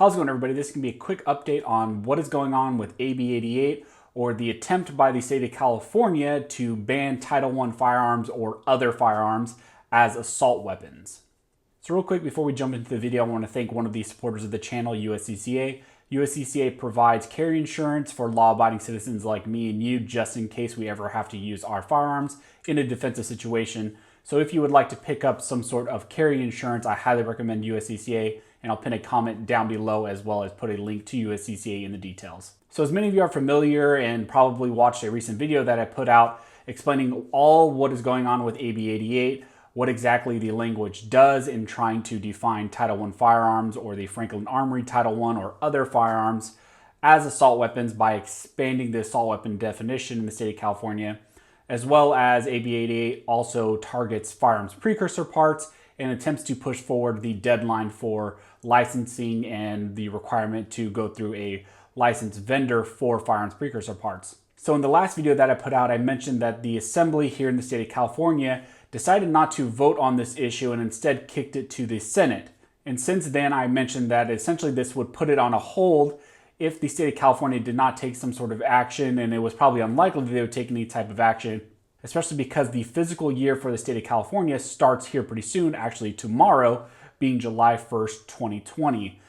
How's it going, everybody? This can be a quick update on what is going on with AB 88, or the attempt by the state of California to ban Title I firearms or other firearms as assault weapons. So real quick, before we jump into the video, I want to thank one of the supporters of the channel, USCCA. USCCA provides carry insurance for law-abiding citizens like me and you, just in case we ever have to use our firearms in a defensive situation. So if you would like to pick up some sort of carry insurance, I highly recommend USCCA, and I'll pin a comment down below as well as put a link to USCCA in the details. So as many of you are familiar and probably watched a recent video that I put out explaining all what is going on with AB 88, what exactly the language does in trying to define Title I firearms or the Franklin Armory Title I or other firearms as assault weapons by expanding the assault weapon definition in the state of California, as well as AB 88 also targets firearms precursor parts and attempts to push forward the deadline for licensing and the requirement to go through a licensed vendor for firearms precursor parts. So in the last video that I put out, I mentioned that the Assembly here in the state of California decided not to vote on this issue and instead kicked it to the Senate. And since then, I mentioned that essentially this would put it on a hold if the state of California did not take some sort of action, and it was probably unlikely that they would take any type of action, especially because the fiscal year for the state of California starts here pretty soon, actually tomorrow, being July 1st, 2020.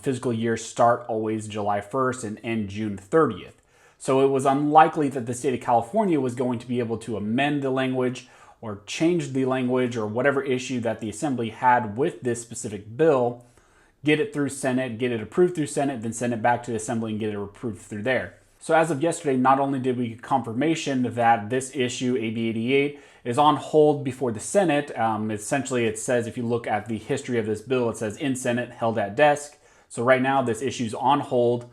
Fiscal years start always July 1st and end June 30th. So it was unlikely that the state of California was going to be able to amend the language or change the language or whatever issue that the Assembly had with this specific bill, get it through Senate, get it approved through Senate, then send it back to the Assembly and get it approved through there. So as of yesterday, not only did we get confirmation that this issue, AB 88, is on hold before the Senate. Essentially, it says, if you look at the history of this bill, it says in Senate, held at desk. So right now, this issue is on hold.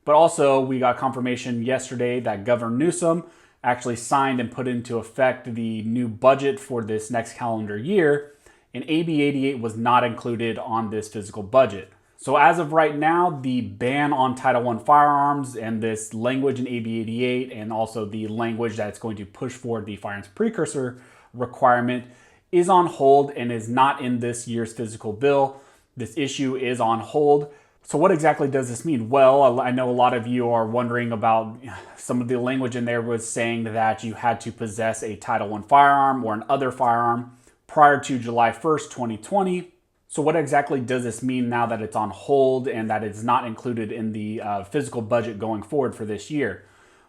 But also, we got confirmation yesterday that Governor Newsom actually signed and put into effect the new budget for this next calendar year, and AB 88 was not included on this physical budget. So as of right now, the ban on Title I firearms and this language in AB 88 and also the language that's going to push forward the firearms precursor requirement is on hold and is not in this year's physical bill. This issue is on hold. So what exactly does this mean? Well, I know a lot of you are wondering about some of the language in there was saying that you had to possess a Title I firearm or an other firearm prior to July 1st, 2020. So what exactly does this mean now that it's on hold and that it's not included in the physical budget going forward for this year?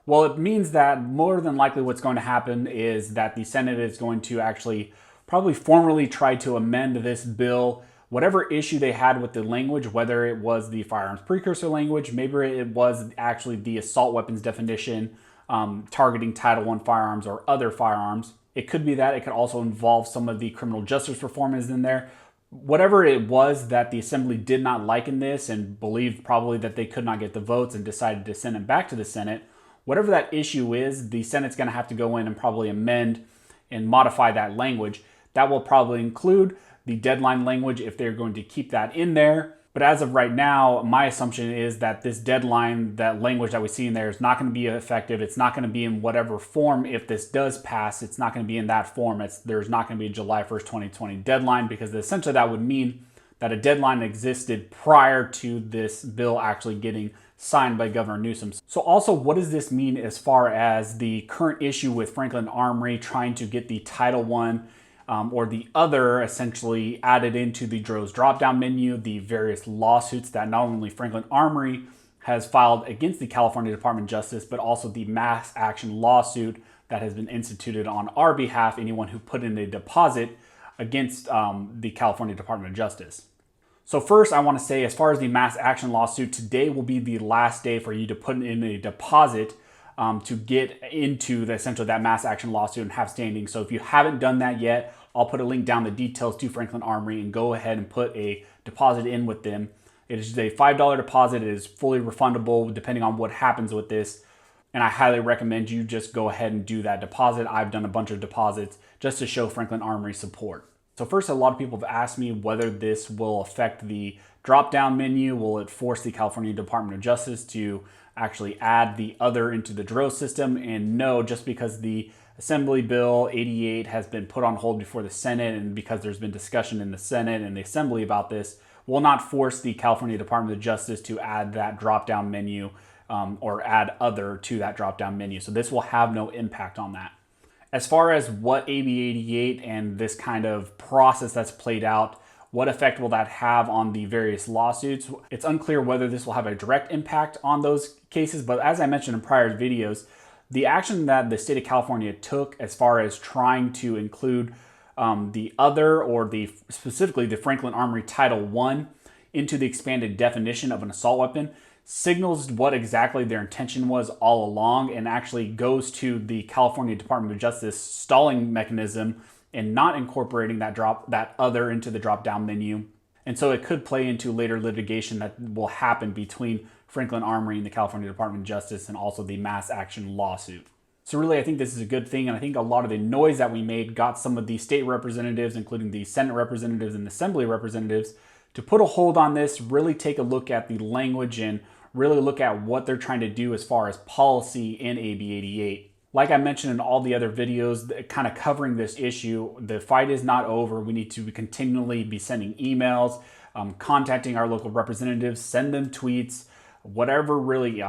Well, it means that more than likely what's going to happen is that the Senate is going to actually probably formally try to amend this bill. Whatever issue they had with the language, whether it was the firearms precursor language, maybe it was actually the assault weapons definition targeting Title I firearms or other firearms. It could be that. It could also involve some of the criminal justice reform is in there. Whatever it was that the Assembly did not like in this and believed probably that they could not get the votes and decided to send it back to the Senate, whatever that issue is, the Senate's going to have to go in and probably amend and modify that language. That will probably include the deadline language if they're going to keep that in there. But as of right now, my assumption is that this deadline, that language that we see in there is not going to be effective. It's not going to be in whatever form. If this does pass, it's not going to be in that form. There's not going to be a July 1st, 2020 deadline, because essentially that would mean that a deadline existed prior to this bill actually getting signed by Governor Newsom. So also, what does this mean as far as the current issue with Franklin Armory trying to get the Title I or the other essentially added into the DRO's drop-down menu, the various lawsuits that not only Franklin Armory has filed against the California Department of Justice, but also the mass action lawsuit that has been instituted on our behalf, anyone who put in a deposit against the California Department of Justice. So first, I want to say, as far as the mass action lawsuit, today will be the last day for you to put in a deposit to get into essentially that mass action lawsuit and have standing. So if you haven't done that yet, I'll put a link down the details to Franklin Armory and go ahead and put a deposit in with them. It is a $5 deposit. It is fully refundable depending on what happens with this. And I highly recommend you just go ahead and do that deposit. I've done a bunch of deposits just to show Franklin Armory support. So first, a lot of people have asked me whether this will affect the drop-down menu. Will it force the California Department of Justice to actually add the other into the DRO system? And no, just because the Assembly Bill 88 has been put on hold before the Senate, and because there's been discussion in the Senate and the Assembly about this, will not force the California Department of Justice to add that drop-down menu or add other to that drop-down menu. So this will have no impact on that. As far as what AB 88 and this kind of process that's played out, what effect will that have on the various lawsuits? It's unclear whether this will have a direct impact on those cases, but as I mentioned in prior videos, the action that the state of California took as far as trying to include the other, or specifically the Franklin Armory Title I into the expanded definition of an assault weapon signals what exactly their intention was all along, and actually goes to the California Department of Justice stalling mechanism and not incorporating that other into the drop-down menu. And so it could play into later litigation that will happen between Franklin Armory and the California Department of Justice, and also the mass action lawsuit. So really, I think this is a good thing, and I think a lot of the noise that we made got some of the state representatives, including the Senate representatives and Assembly representatives, to put a hold on this, really take a look at the language, and really look at what they're trying to do as far as policy in AB 88. Like I mentioned in all the other videos kind of covering this issue, the fight is not over. We need to continually be sending emails, contacting our local representatives, send them tweets, whatever really,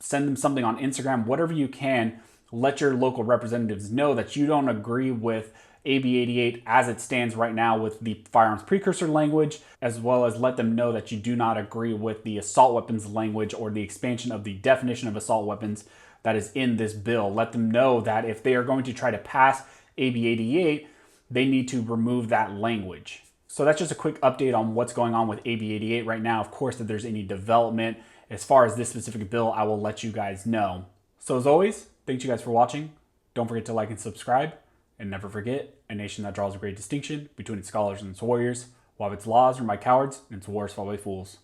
send them something on Instagram, whatever you can. Let your local representatives know that you don't agree with AB 88 as it stands right now with the firearms precursor language, as well as let them know that you do not agree with the assault weapons language or the expansion of the definition of assault weapons that is in this bill. Let them know that if they are going to try to pass AB 88, they need to remove that language. So that's just a quick update on what's going on with AB 88 right now. Of course, if there's any development as far as this specific bill, I will let you guys know. So as always, thank you guys for watching. Don't forget to like and subscribe. And never forget, a nation that draws a great distinction between its scholars and its warriors, while its laws are by cowards and its wars fought by fools.